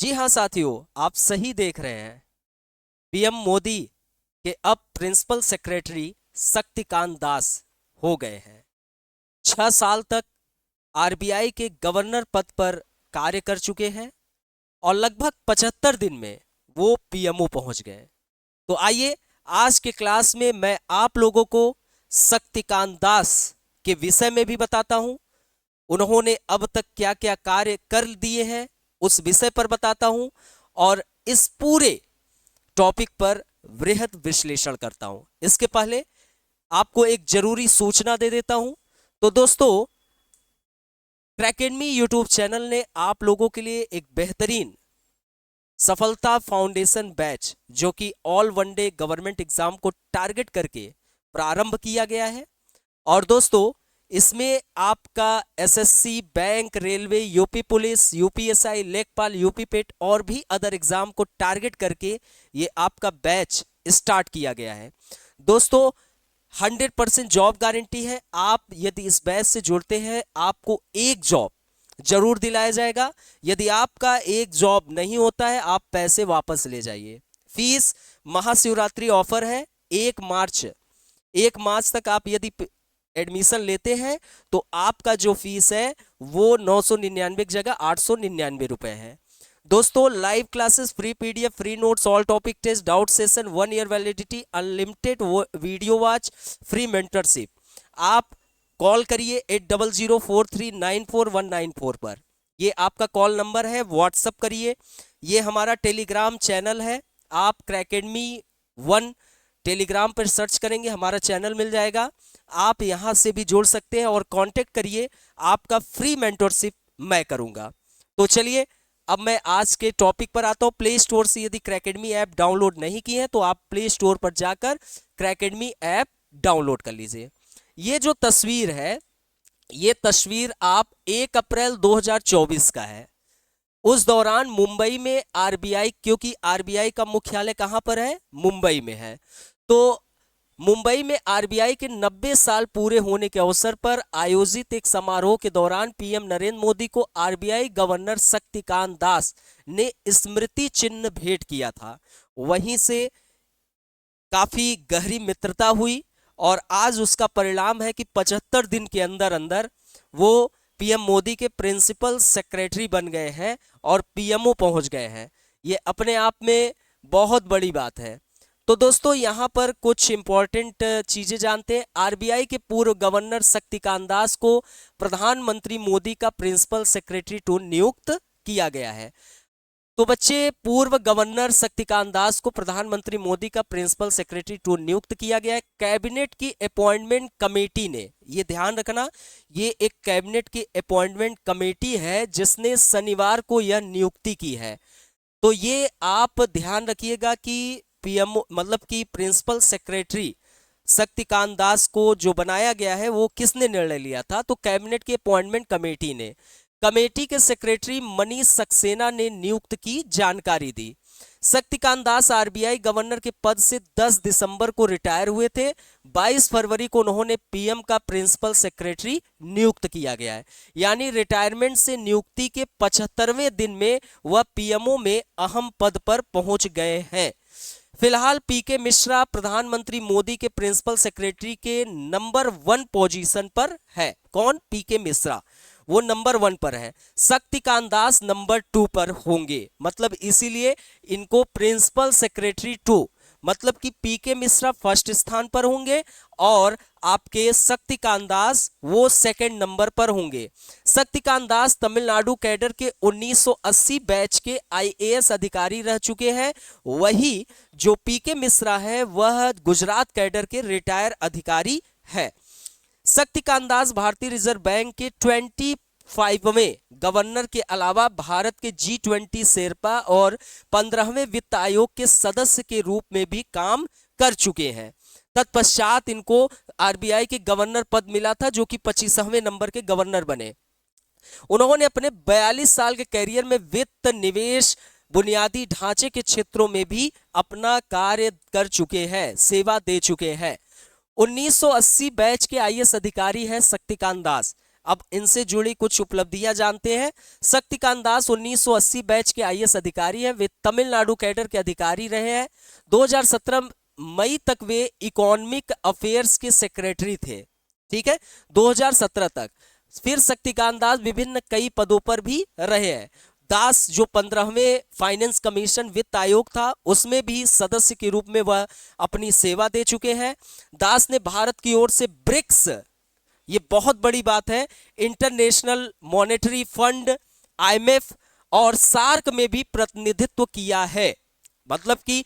जी हाँ साथियों, आप सही देख रहे हैं। पीएम मोदी के अब प्रिंसिपल सेक्रेटरी शक्तिकांत दास हो गए हैं। 6 साल तक आरबीआई के गवर्नर पद पर कार्य कर चुके हैं और लगभग 75 दिन में वो पीएमओ पहुंच गए। तो आइए, आज के क्लास में मैं आप लोगों को शक्तिकांत दास के विषय में भी बताता हूं। उन्होंने अब तक क्या क्या कार्य कर दिए हैं उस विषय पर बताता हूं, और इस पूरे टॉपिक पर वृहद विश्लेषण करता हूं। इसके पहले आपको एक जरूरी सूचना दे देता हूं। तो दोस्तों, क्रैकेडमी यूट्यूब चैनल ने आप लोगों के लिए एक बेहतरीन सफलता फाउंडेशन बैच, जो कि ऑल वनडे गवर्नमेंट एग्जाम को टारगेट करके प्रारंभ किया गया है। और दोस्तों, इसमें आपका SSC, bank, railway, UP police, UPSI, लेखपाल, यूपी पेट और भी अदर एग्जाम को टारगेट करके ये आपका बैच स्टार्ट किया गया है। दोस्तों, 100% जॉब गारंटी है। आप यदि इस बैच से जुड़ते हैं, आपको एक जॉब जरूर दिलाया जाएगा। यदि आपका एक जॉब नहीं होता है, आप पैसे वापस ले जाइए। फीस महाशिवरात्रि ऑफर है। 1 मार्च तक आप यदि एडमिशन लेते हैं तो आपका जो फीस है वो 999 की जगह 899 रुपए है। दोस्तों, live classes, free PDF, free notes, all topic test, doubt session, 1 year validity, unlimited video watch, free mentorship. आप कॉल करिए 8004394194 पर। ये आपका कॉल नंबर है। व्हाट्सअप करिए। ये हमारा टेलीग्राम चैनल है। आप क्रैकेडमी 1 टेलीग्राम पर सर्च करेंगे, हमारा चैनल मिल जाएगा। आप यहां से भी जुड़ सकते हैं और कांटेक्ट करिए। आपका फ्री मेंटरशिप मैं करूंगा। तो चलिए, अब मैं आज के टॉपिक पर आता हूं। प्ले स्टोर से यदि क्रैकेडमी ऐप डाउनलोड नहीं की है तो आप प्ले स्टोर पर जाकर क्रैकेडमी ऐप डाउनलोड कर लीजिए। ये जो तस्वीर है, ये तस्वीर आप 1 अप्रैल 2024 का है। उस दौरान मुंबई में आरबीआई, क्योंकि आरबीआई का मुख्यालय कहां पर है? मुंबई में है। तो मुंबई में आरबीआई के 90 साल पूरे होने के अवसर पर आयोजित एक समारोह के दौरान पीएम नरेंद्र मोदी को आरबीआई गवर्नर शक्तिकांत दास ने स्मृति चिन्ह भेंट किया था। वहीं से काफी गहरी मित्रता हुई और आज उसका परिणाम है कि 75 दिन के अंदर अंदर वो पीएम मोदी के प्रिंसिपल सेक्रेटरी बन गए हैं और पीएमओ पहुंच गए हैं। ये अपने आप में बहुत बड़ी बात है। तो दोस्तों, यहाँ पर कुछ इंपॉर्टेंट चीजें जानते हैं। आरबीआई के पूर्व गवर्नर शक्तिकांत दास को प्रधानमंत्री मोदी का प्रिंसिपल सेक्रेटरी टू नियुक्त किया गया है। तो बच्चे, पूर्व गवर्नर शक्तिकांत दास को प्रधानमंत्री मोदी का प्रिंसिपल सेक्रेटरी टू नियुक्त किया गया है। कैबिनेट की अपॉइंटमेंट कमेटी ने, ये ध्यान रखना, ये एक कैबिनेट की अपॉइंटमेंट कमेटी है जिसने शनिवार को यह नियुक्ति की है। तो ये आप ध्यान रखिएगा कि पीएमओ मतलब कि प्रिंसिपल सेक्रेटरी शक्तिकांत दास को जो बनाया गया है वो किसने निर्णय लिया था? तो कैबिनेट की अपॉइंटमेंट कमेटी ने। कमेटी के सेक्रेटरी मनीष सक्सेना ने नियुक्त की जानकारी दी। शक्तिकांत दास आरबीआई गवर्नर के पद से 10 दिसंबर को रिटायर हुए थे। 22 फरवरी को उन्होंने पीएम का प्रिंसिपल सेक्रेटरी नियुक्त किया गया है। यानी रिटायरमेंट से नियुक्ति के 75वें दिन में वह पीएमओ में अहम पद पर पहुंच गए हैं। फिलहाल पीके मिश्रा प्रधानमंत्री मोदी के प्रिंसिपल सेक्रेटरी के नंबर 1 पोजीशन पर है। कौन? पीके मिश्रा, वो नंबर 1 पर है। शक्तिकांत दास नंबर 2 पर होंगे। मतलब इसीलिए इनको प्रिंसिपल सेक्रेटरी 2, मतलब कि पीके मिश्रा फर्स्ट स्थान पर होंगे और आपके शक्तिकांत दास वो सेकंड नंबर पर होंगे। शक्तिकांत दास तमिलनाडु कैडर के 1980 बैच के आईएएस अधिकारी रह चुके हैं। वही जो पीके मिश्रा है वह गुजरात कैडर के रिटायर अधिकारी है। शक्तिकांत दास भारतीय रिजर्व बैंक के 25वें गवर्नर के अलावा भारत के G20 शेरपा और 15वें वित्त आयोग के सदस्य के रूप में भी काम कर चुके हैं। तत्पश्चात इनको आरबीआई के गवर्नर पद मिला था, जो कि 25वें नंबर के गवर्नर बने। उन्होंने अपने 42 साल के कैरियर में वित्त, निवेश, बुनियादी ढांचे के क्षेत्रों में भी अपना कार्य कर चुके हैं, सेवा दे चुके हैं। 1980 बैच के आईएएस अधिकारी हैं शक्तिकांत दास। अब इनसे जुड़ी कुछ उपलब्धियां जानते हैं। शक्तिकांत दास 1980 बैच के आईएएस अधिकारी हैं। वे तमिलनाडु कैडर के अधिकारी रहे हैं। 2017 मई तक वे इकोनॉमिक अफेयर्स के सेक्रेटरी थे। ठीक है, 2017 तक। फिर शक्तिकांत दास विभिन्न कई पदों पर भी रहे हैं। दास जो 15वें फाइनेंस कमीशन वित्त आयोग था उसमें भी सदस्य के रूप में वह अपनी सेवा दे चुके हैं। दास ने भारत की ओर से ब्रिक्स, ये बहुत बड़ी बात है, इंटरनेशनल मॉनेटरी फंड, आईएमएफ और सार्क में भी प्रतिनिधित्व किया है। मतलब कि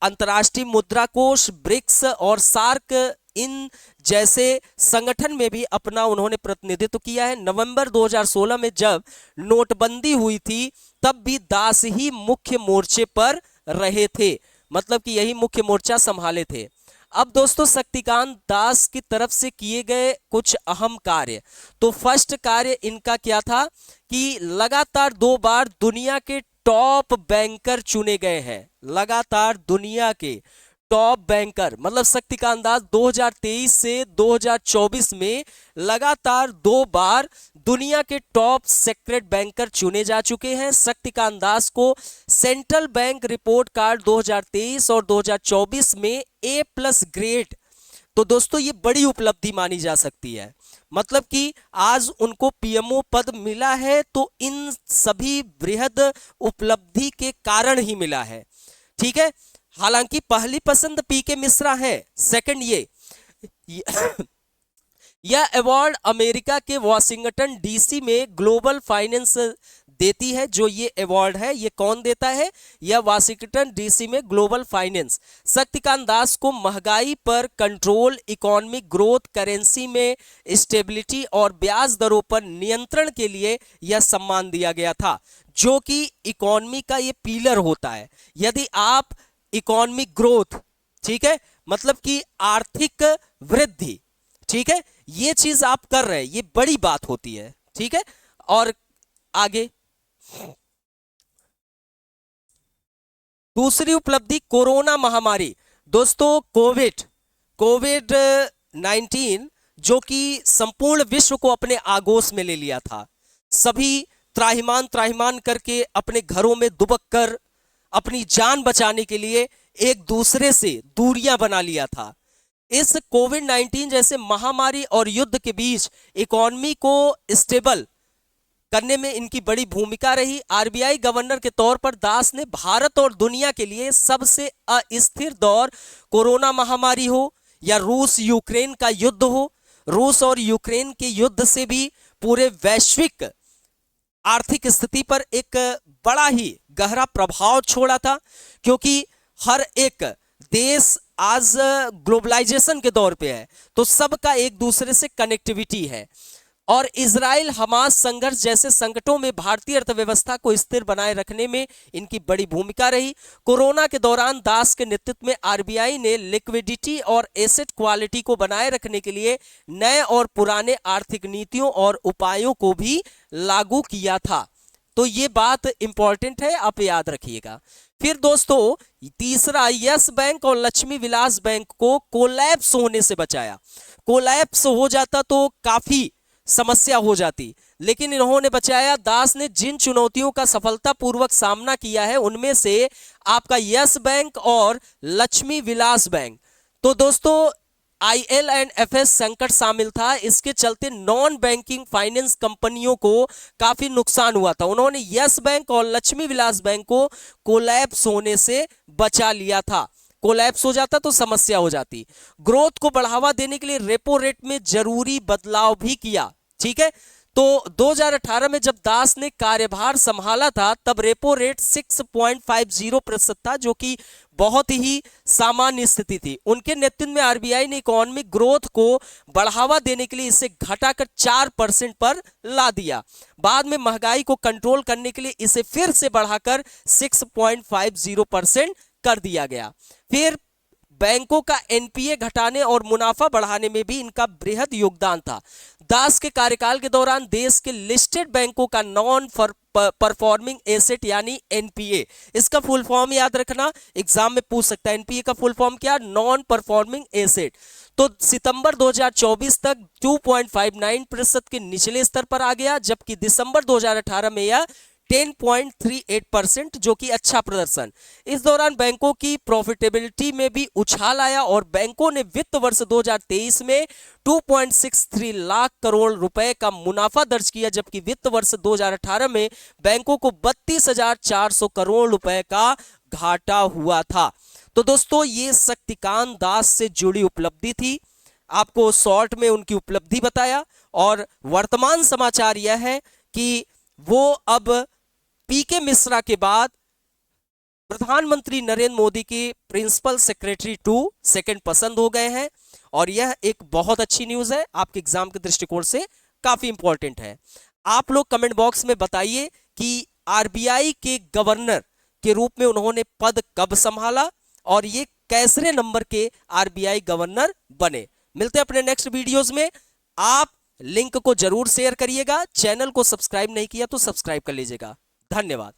अंतर्राष्ट्रीय मुद्रा कोष, ब्रिक्स और सार्क, इन जैसे संगठन में भी अपना उन्होंने प्रतिनिधित्व किया है। नवंबर 2016 में जब नोटबंदी हुई थी तब भी दास ही मुख्य मोर्चे पर रहे थे, मतलब कि यही मुख्य मोर्चा संभाले थे। अब दोस्तों शक्तिकांत दास की तरफ से किए गए कुछ अहम कार्य, तो फर्स्ट कार्य इनका क्या था कि लगातार 2 बार दुनिया के टॉप बैंकर चुने गए हैं। लगातार दुनिया के टॉप बैंकर, मतलब शक्तिकांत दास 2023 से 2024 में लगातार 2 बार दुनिया के टॉप सीक्रेट बैंकर चुने जा चुके हैं। शक्तिकांत दास को सेंट्रल बैंक रिपोर्ट कार्ड 2023 और 2024 में A+ ग्रेड, तो दोस्तों ये बड़ी उपलब्धि मानी जा सकती है। मतलब कि आज उनको पीएमओ पद मिला है तो इन सभी बृहद उपलब्धि के कारण ही मिला है। ठीक है, हालांकि पहली पसंद पीके मिश्रा है। सेकंड यह अवार्ड अमेरिका के वॉशिंगटन डीसी में ग्लोबल फाइनेंस देती है। जो ये अवार्ड है ये कौन देता है? यह वॉशिंगटन डीसी में ग्लोबल फाइनेंस। शक्तिकांत दास को महंगाई पर कंट्रोल, इकोनॉमिक ग्रोथ, करेंसी में स्टेबिलिटी और ब्याज दरों पर नियंत्रण के लिए यह सम्मान दिया गया था, जो कि इकोनॉमी का ये पिलर होता है। यदि आप इकोनॉमिक ग्रोथ, ठीक है, मतलब कि आर्थिक वृद्धि, ठीक है, ये चीज आप कर रहे हैं, ये बड़ी बात होती है। ठीक है, और आगे दूसरी उपलब्धि कोरोना महामारी। दोस्तों कोविड 19 जो कि संपूर्ण विश्व को अपने आगोश में ले लिया था। सभी त्राहिमाम करके अपने घरों में दुबक कर अपनी जान बचाने के लिए एक दूसरे से दूरियां बना लिया था। इस कोविड-19 जैसे महामारी और युद्ध के बीच इकोनॉमी को स्टेबल करने में इनकी बड़ी भूमिका रही। आरबीआई गवर्नर के तौर पर दास ने भारत और दुनिया के लिए सबसे अस्थिर दौर, कोरोना महामारी हो या रूस यूक्रेन का युद्ध हो, रूस और यूक्रेन के युद्ध से भी पूरे वैश्विक आर्थिक स्थिति पर एक बड़ा ही गहरा प्रभाव छोड़ा था, क्योंकि हर एक देश आज ग्लोबलाइजेशन के दौर पे है, तो सबका एक दूसरे से कनेक्टिविटी है। और इजराइल हमास संघर्ष जैसे संकटों में भारतीय अर्थव्यवस्था को स्थिर बनाए रखने में इनकी बड़ी भूमिका रही। कोरोना के दौरान दास के नेतृत्व में आरबीआई ने लिक्विडिटी और एसेट क्वालिटी को बनाए रखने के लिए नए और पुराने आर्थिक नीतियों और उपायों को भी लागू किया था। तो ये बात इंपॉर्टेंट है, आप याद रखिएगा। फिर दोस्तों तीसरा, यस बैंक और लक्ष्मी विलास बैंक को कोलैप्स होने से बचाया। कोलैप्स हो जाता तो काफी समस्या हो जाती, लेकिन इन्होंने बचाया। दास ने जिन चुनौतियों का सफलतापूर्वक सामना किया है उनमें से आपका यस बैंक और लक्ष्मी विलास बैंक, तो दोस्तों IL&FS संकट शामिल था। इसके चलते नॉन बैंकिंग फाइनेंस कंपनियों को काफी नुकसान हुआ था। उन्होंने यस बैंक और लक्ष्मी विलास बैंक को कोलैप्स होने से बचा लिया था। कोलैप्स हो जाता तो समस्या हो जाती। ग्रोथ को बढ़ावा देने के लिए रेपो रेट में जरूरी बदलाव भी किया। ठीक है, तो 2018 में जब दास ने कार्यभार संभाला था तब रेपो रेट 6.50% था, जो कि बहुत ही सामान्य स्थिति थी। उनके नेतृत्व में आरबीआई ने इकोनॉमिक ग्रोथ को बढ़ावा देने के लिए इसे घटाकर 4% पर ला दिया। बाद में महंगाई को कंट्रोल करने के लिए इसे फिर से बढ़ाकर 6.50% कर दिया गया। फिर बैंकों का एनपीए घटाने और मुनाफा बढ़ाने में भी इनका बृहद योगदान था। दास के कार्यकाल के दौरान देश के लिस्टेड बैंकों का नॉन परफॉर्मिंग एसेट यानी एनपीए, इसका फुल फॉर्म याद रखना, एग्जाम में पूछ सकता है। एनपीए का फुल फॉर्म क्या? Non performing asset. तो सितंबर 2024 तक 2.59% के निचले स्तर पर आ गया, जबकि दिसंबर 2018 में यह 10.38%, जो कि अच्छा प्रदर्शन। इस दौरान बैंकों की प्रॉफिटेबिलिटी में भी उछाल आया और बैंकों ने वित्त वर्ष 2023 में 2.63 लाख करोड़ रुपए का मुनाफा दर्ज किया, जबकि वित्त वर्ष 2018 में बैंकों को 32,400 करोड़ रुपए का घाटा हुआ था। तो दोस्तों, ये शक्तिकांत दास से जुड़ी उपलब्धि थी, आपको शॉर्ट में उनकी उपलब्धि बताया। और वर्तमान समाचार यह है कि वो अब पीके मिश्रा के बाद प्रधानमंत्री नरेंद्र मोदी के प्रिंसिपल सेक्रेटरी टू सेकंड पसंद हो गए हैं, और यह एक बहुत अच्छी न्यूज है, आपके एग्जाम के दृष्टिकोण से काफी इंपॉर्टेंट है। आप लोग कमेंट बॉक्स में बताइए कि आरबीआई के गवर्नर के रूप में उन्होंने पद कब संभाला और ये कैसरे नंबर के आरबीआई गवर्नर बने। मिलते हैं अपने नेक्स्ट वीडियोस में। आप लिंक को जरूर शेयर करिएगा, चैनल को सब्सक्राइब नहीं किया तो सब्सक्राइब कर लीजिएगा। धन्यवाद।